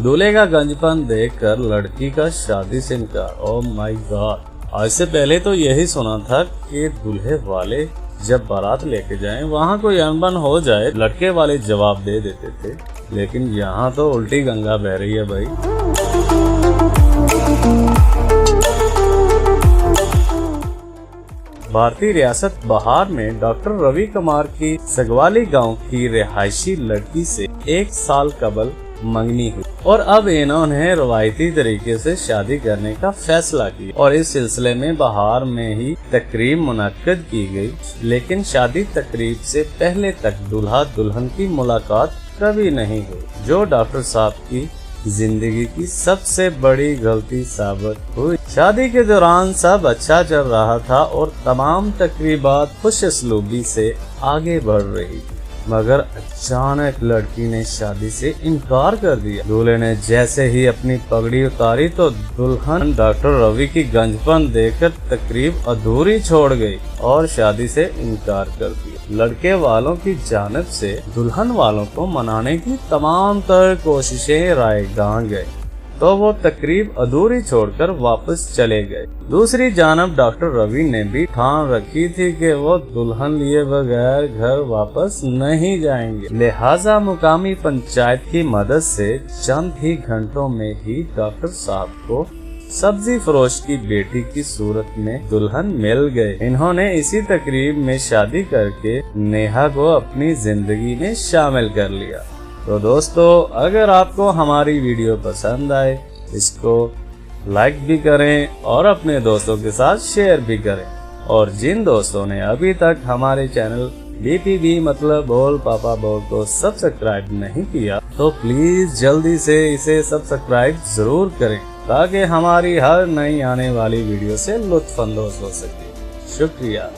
दूल्हे का गंजपन देखकर लड़की का शादी से इनकार। Oh my God. आज से पहले तो यही सुना था कि दूल्हे वाले जब बारात लेके जाएं वहाँ कोई अनबन हो जाए लड़के वाले जवाब दे देते थे, लेकिन यहाँ तो उल्टी गंगा बह रही है भाई। भारतीय रियासत बिहार में डॉक्टर रवि कुमार की सगवाली गांव की रिहायशी लड़की से 1 साल कबल मंगनी हुई और अब इन्होंने रवायती तरीके से शादी करने का फैसला किया और इस सिलसिले में बिहार में ही तकरीब मुनक्कद की गई। लेकिन शादी तकरीब से पहले तक दूल्हा दुल्हन की मुलाकात कभी नहीं हुई, जो डॉक्टर साहब की जिंदगी की सबसे बड़ी गलती साबित हुई। शादी के दौरान सब अच्छा चल रहा था और तमाम तकरीबात खुशअस्लूबी से आगे बढ़ रही थी, मगर अचानक लड़की ने शादी से इनकार कर दिया। दूल्हे ने जैसे ही अपनी पगड़ी उतारी तो दुल्हन डॉक्टर रवि की गंजपन देखकर तकरीब अधूरी छोड़ गई और शादी से इनकार कर दिया। लड़के वालों की जानिब से दुल्हन वालों को मनाने की तमाम तरह कोशिशें रायगां गई, तो वो तकरीब अधूरी छोड़कर वापस चले गए। दूसरी जानब डॉक्टर रवि ने भी ठान रखी थी कि वो दुल्हन लिए बगैर घर वापस नहीं जाएंगे। लिहाजा मुकामी पंचायत की मदद से चंद ही घंटों में ही डॉक्टर साहब को सब्जी फरोश की बेटी की सूरत में दुल्हन मिल गए। इन्होंने इसी तकरीब में शादी करके नेहा को अपनी जिंदगी में शामिल कर लिया। तो दोस्तों, अगर आपको हमारी वीडियो पसंद आए इसको लाइक भी करें और अपने दोस्तों के साथ शेयर भी करें, और जिन दोस्तों ने अभी तक हमारे चैनल BPB मतलब बोल पापा बोल को सब्सक्राइब नहीं किया तो प्लीज जल्दी से इसे सब्सक्राइब जरूर करें, ताकि हमारी हर नई आने वाली वीडियो से लुत्फ अंदोज हो सके। शुक्रिया।